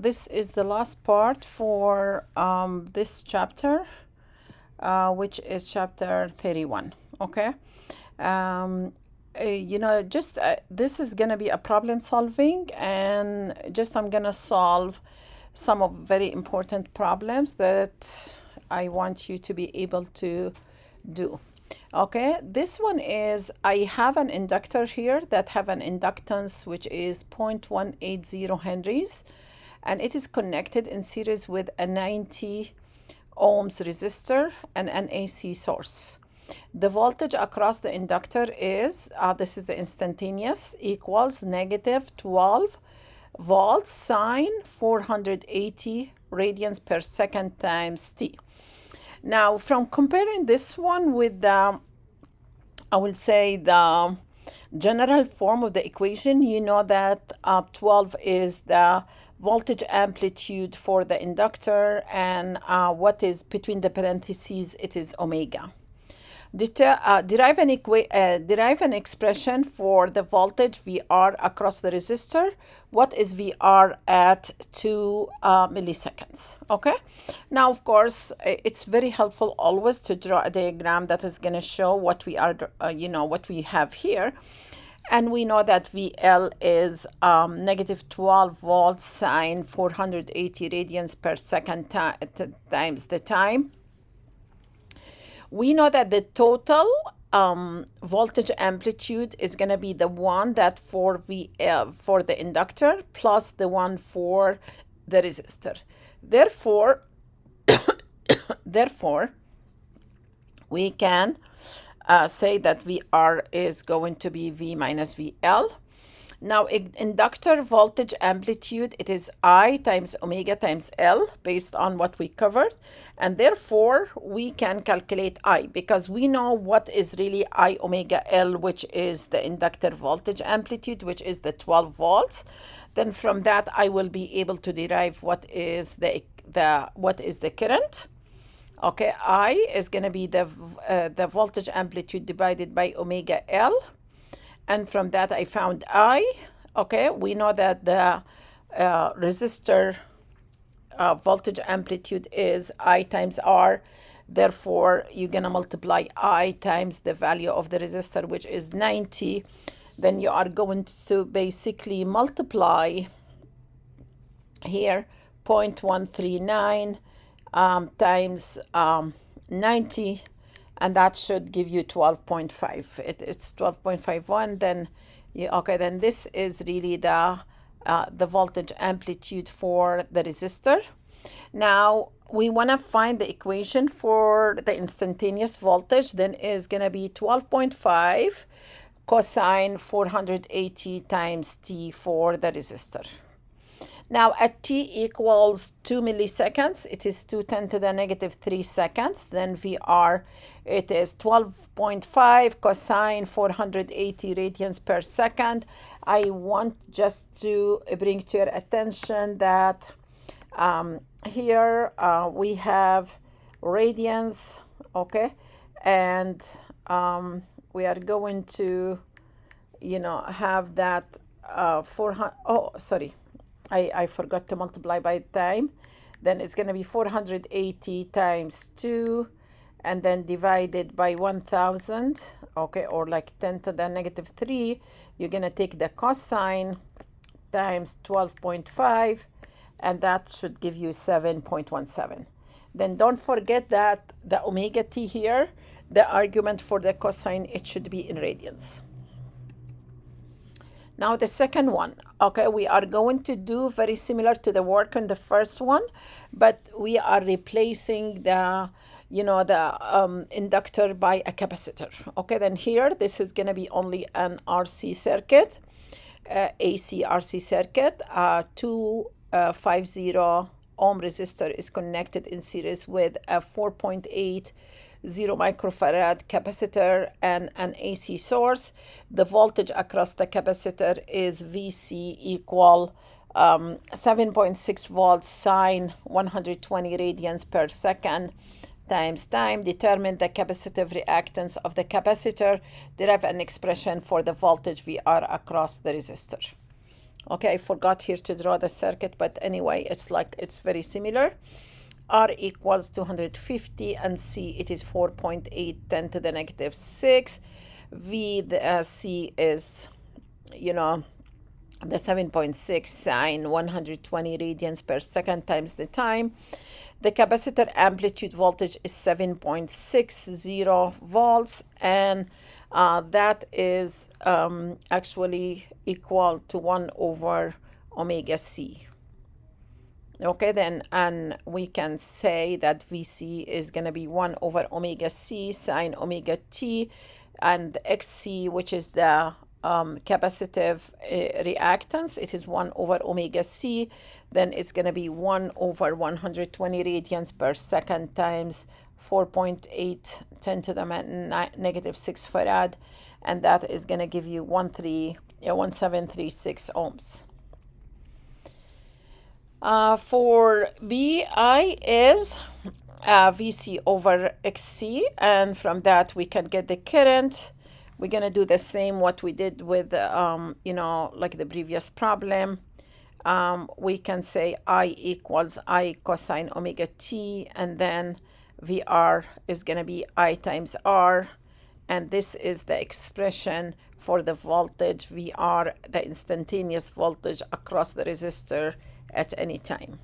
this is the last part for this chapter, which is chapter 31. Okay. This is going to be a problem solving, and just I'm going to solve some of very important problems that I want you to be able to do. Okay, this one is, I have an inductor here that have an inductance which is 0.180 henries, and it is connected in series with a 90 ohms resistor and an AC source. The voltage across the inductor is, this is the instantaneous, equals negative 12 volts sine 480 radians per second times t. Now, from comparing this one with the, I will say, the general form of the equation, you know that 12 is the voltage amplitude for the inductor, and what is between the parentheses, it is omega. Derive an expression for the voltage VR across the resistor. What is VR at 2 milliseconds? Okay. Now, of course, it's very helpful always to draw a diagram that is going to show what we are, what we have here. And we know that VL is negative 12 volts sine 480 radians per second times the time. We know that the total voltage amplitude is going to be the one that for the inductor plus the one for the resistor. Therefore, we can say that VR is going to be V minus VL. Now, inductor voltage amplitude, it is I times omega times L based on what we covered. And therefore, we can calculate I because we know what is really I omega L, which is the inductor voltage amplitude, which is the 12 volts. Then from that, I will be able to derive what is the current. Okay, I is going to be the voltage amplitude divided by omega L. And from that, I found I. Okay, we know that the resistor voltage amplitude is I times R. Therefore, you're going to multiply I times the value of the resistor, which is 90. Then you are going to basically multiply here 0.139 times 90. And that should give you 12.5. It's 12.51. Then, then this is really the voltage amplitude for the resistor. Now, we want to find the equation for the instantaneous voltage. Then is going to be 12.5 cosine 480 times T for the resistor. Now, at T equals 2 milliseconds, it is 210 to the negative 3 seconds. Then VR, it is 12.5 cosine 480 radians per second. I want just to bring to your attention that here we have radians, okay? And we are going to, have that 400, I forgot to multiply by time. Then it's going to be 480 times 2 and then divided by 1000, okay, or like 10 to the negative 3. You're going to take the cosine times 12.5, and that should give you 7.17. Then don't forget that the omega t here, the argument for the cosine, it should be in radians. Now the second one, okay, we are going to do very similar to the work on the first one, but we are replacing the, inductor by a capacitor. Okay, then here, this is going to be only an RC circuit, AC RC circuit. 250 ohm resistor is connected in series with a 4.80 microfarad capacitor and an AC source. The voltage across the capacitor is VC equal 7.6 volts sine 120 radians per second times time. Determine the capacitive reactance of the capacitor. Derive an expression for the voltage VR across the resistor. Okay, I forgot here to draw the circuit, but anyway, it's very similar. R equals 250, and C, it is 4.8 10 to the negative 6. V, the C is, the 7.6 sine 120 radians per second times the time. The capacitor amplitude voltage is 7.60 volts, and that is actually equal to 1 over omega C. Okay, then, and we can say that VC is going to be 1 over omega C sine omega T, and XC, which is the capacitive reactance, it is 1 over omega C. Then it's going to be 1 over 120 radians per second times 4.8 10 to the negative 6 farad, and that is going to give you 1736 ohms. For BI is VC over XC, and from that we can get the current. We're going to do the same what we did with, like the previous problem. We can say I equals I cosine omega T, and then VR is going to be I times R. And this is the expression for the voltage VR, the instantaneous voltage across the resistor at any time.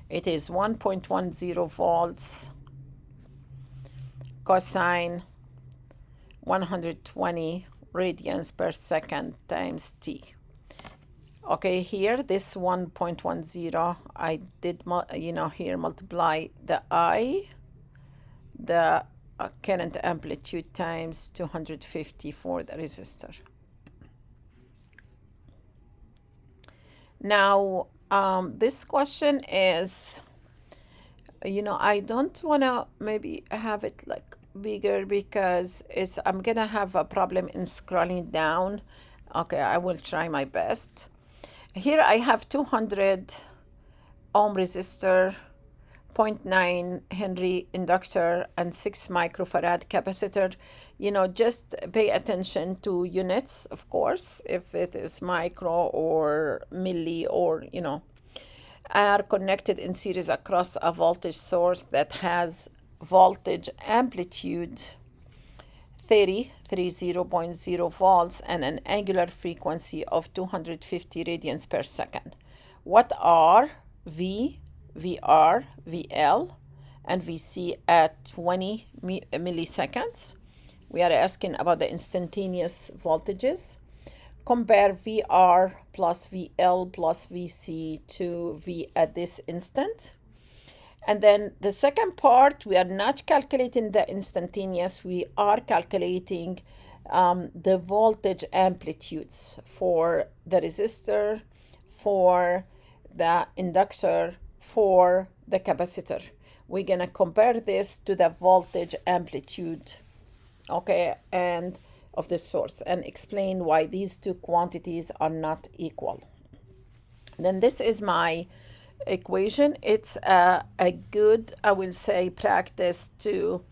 It is 1.10 volts cosine 120 radians per second times T. Okay, here this 1.10, I did, here multiply the I, the current amplitude times 250 for the resistor. Now, this question is, I don't want to maybe have it like bigger because I'm going to have a problem in scrolling down. Okay, I will try my best. Here I have 200 ohm resistor, 0.9 Henry inductor, and 6 microfarad capacitor. Just pay attention to units, of course, if it is micro or milli or, are connected in series across a voltage source that has voltage amplitude 30.0 volts and an angular frequency of 250 radians per second. What are V, VR, VL, and VC at 20 milliseconds? We are asking about the instantaneous voltages. Compare VR plus VL plus VC to V at this instant. And then the second part, we are not calculating the instantaneous, we are calculating the voltage amplitudes for the resistor, for the inductor, for the capacitor. We're going to compare this to the voltage amplitude, okay, and of the source, and explain why these two quantities are not equal. Then this is my equation. It's a good, I will say, practice to,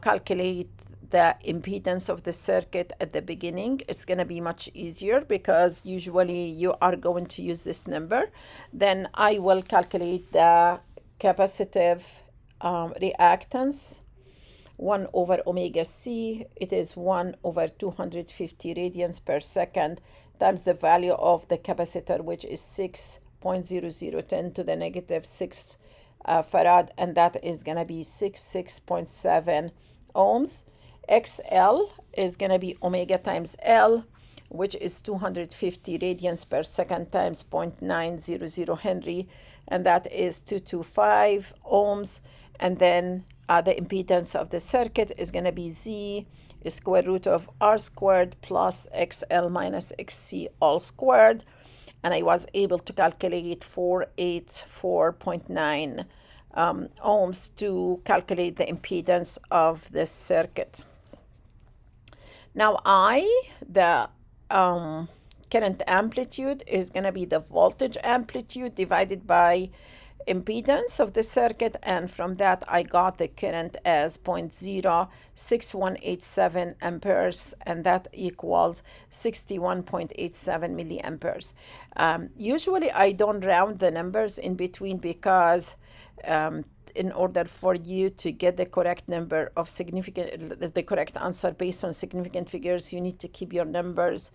calculate the impedance of the circuit at the beginning. It's going to be much easier because usually you are going to use this number. Then I will calculate the capacitive reactance, 1 over omega C. It is 1 over 250 radians per second times the value of the capacitor, which is 6.0010 to the negative 6 farad, and that is going to be 6.7 ohms. XL is going to be omega times L, which is 250 radians per second times 0.900 Henry, and that is 225 ohms. And then the impedance of the circuit is going to be Z square root of R squared plus XL minus XC all squared. And I was able to calculate 484.9 ohms to calculate the impedance of this circuit. Now the current amplitude is going to be the voltage amplitude divided by impedance of the circuit, and from that I got the current as 0.06187 amperes, and that equals 61.87 milliamperes. Usually I don't round the numbers in between because in order for you to get the correct number of the correct answer based on significant figures, you need to keep your numbers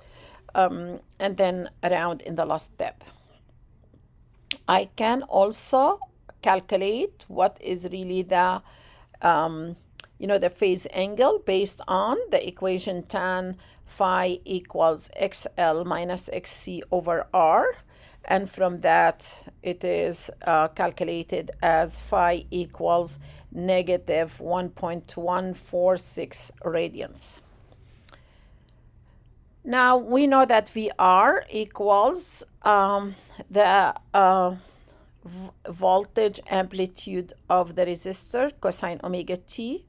and then round in the last step. I can also calculate what is really the the phase angle based on the equation tan phi equals XL minus XC over R. And from that, it is calculated as phi equals negative 1.146 radians. Now, we know that VR equals the voltage amplitude of the resistor cosine omega t,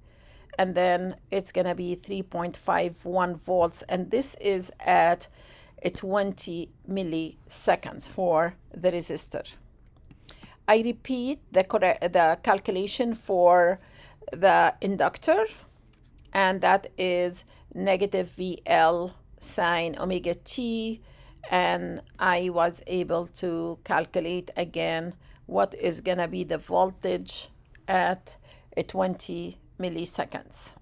and then it's going to be 3.51 volts, and this is at 20 milliseconds for the resistor. I repeat the calculation for the inductor, and that is negative VL sine omega t, and I was able to calculate again what is going to be the voltage at 20 milliseconds.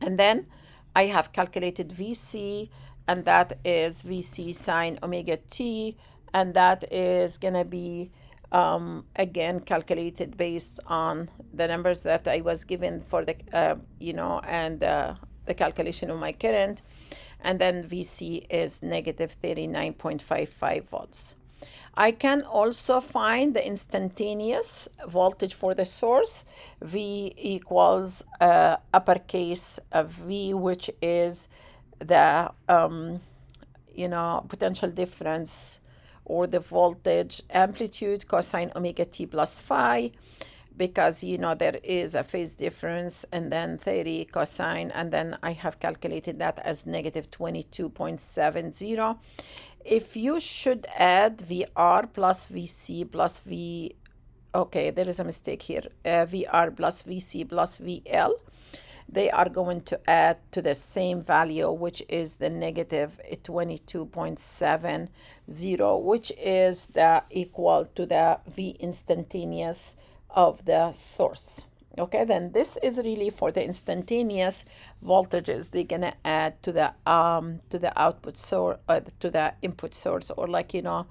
And then I have calculated VC, and that is VC sine omega t, and that is going to be again calculated based on the numbers that I was given for the and the calculation of my current, and then VC is negative 39.55 volts. I can also find the instantaneous voltage for the source. V equals uppercase of V, which is the potential difference or the voltage amplitude cosine omega t plus phi, because there is a phase difference, and then 30 cosine, and then I have calculated that as negative 22.70. If you should add VR plus VC plus okay, there is a mistake here, VR plus VC plus VL, they are going to add to the same value, which is the negative 22.70, which is the equal to the V instantaneous of the source. Okay, then this is really for the instantaneous voltages they're gonna add to the output source, to the input source, or the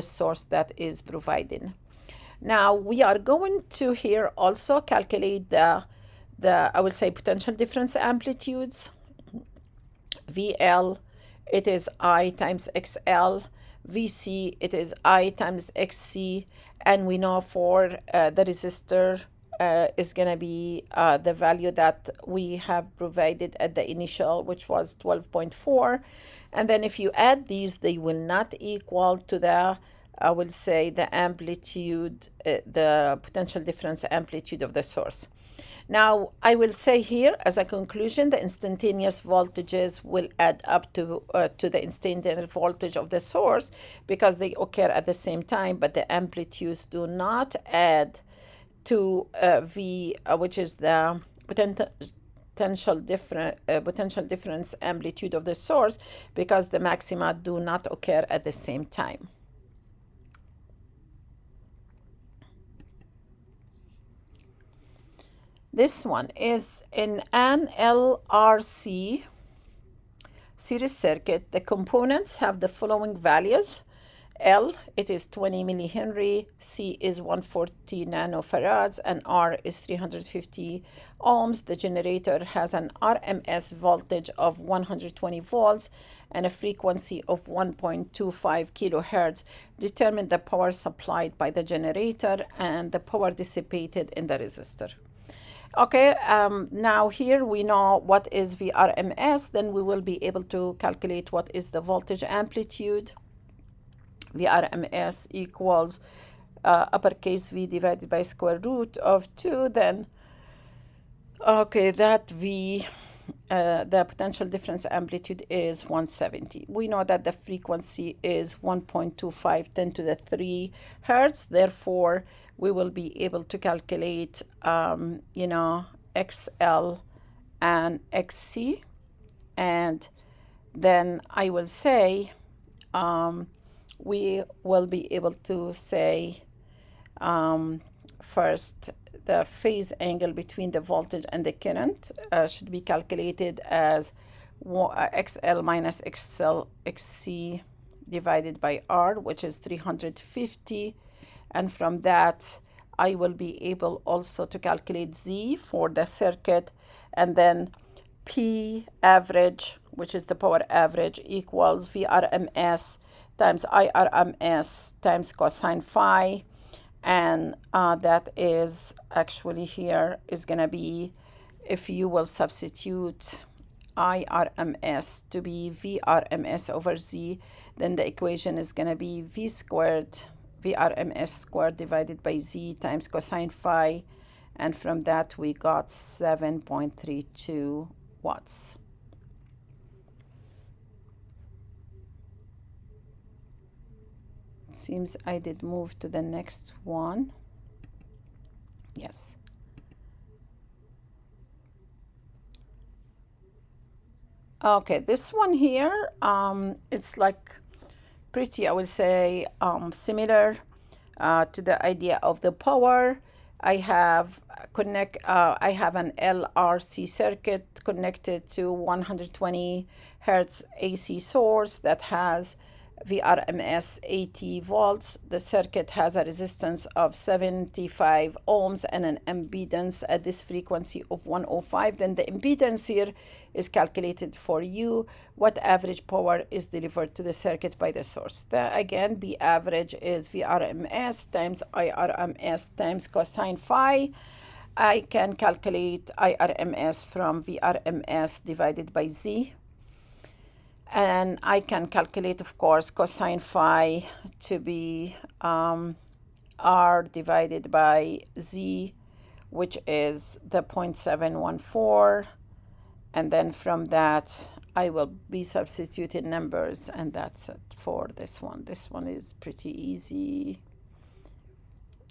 source that is provided. Now we are going to here also calculate the I will say potential difference amplitudes. VL, it is I times XL. VC, it is I times XC, and we know for the resistor is going to be the value that we have provided at the initial, which was 12.4. And then if you add these, they will not equal to the, I will say, the amplitude, the potential difference amplitude of the source. Now, I will say here as a conclusion, the instantaneous voltages will add up to the instantaneous voltage of the source because they occur at the same time, but the amplitudes do not add to V, which is the potential difference amplitude of the source, because the maxima do not occur at the same time. This one is in an LRC series circuit. The components have the following values. L, it is 20 millihenry, C is 140 nanofarads, and R is 350 ohms. The generator has an RMS voltage of 120 volts and a frequency of 1.25 kilohertz. Determine the power supplied by the generator and the power dissipated in the resistor. Okay, now here we know what is VRMS, then we will be able to calculate what is the voltage amplitude. VRMS equals uppercase V divided by square root of 2, then, okay, that V the potential difference amplitude is 170. We know that the frequency is 1.25 10 to the 3 hertz. Therefore, we will be able to calculate, XL and XC. And then I will say, we will be able to say, first, the phase angle between the voltage and the current should be calculated as XL minus XC divided by R, which is 350. And from that, I will be able also to calculate Z for the circuit, and then P average, which is the power average, equals VRMS times IRMS times cosine phi. And that is actually here is going to be, if you will substitute IRMS to be VRMS over Z, then the equation is going to be V squared, VRMS squared divided by Z times cosine phi. And from that, we got 7.32 watts. Seems I did move to the next one. Yes. Okay, this one here, it's like pretty, I will say, similar to the idea of the power. I have an LRC circuit connected to 120 hertz AC source that has VRMS 80 volts. The circuit has a resistance of 75 ohms and an impedance at this frequency of 105. Then the impedance here is calculated for you. What average power is delivered to the circuit by the source? Again, B average is VRMS times IRMS times cosine phi. I can calculate IRMS from VRMS divided by Z. And I can calculate, of course, cosine phi to be R divided by Z, which is the 0.714. And then from that, I will be substituting numbers, and that's it for this one. This one is pretty easy.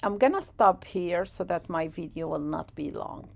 I'm gonna stop here so that my video will not be long.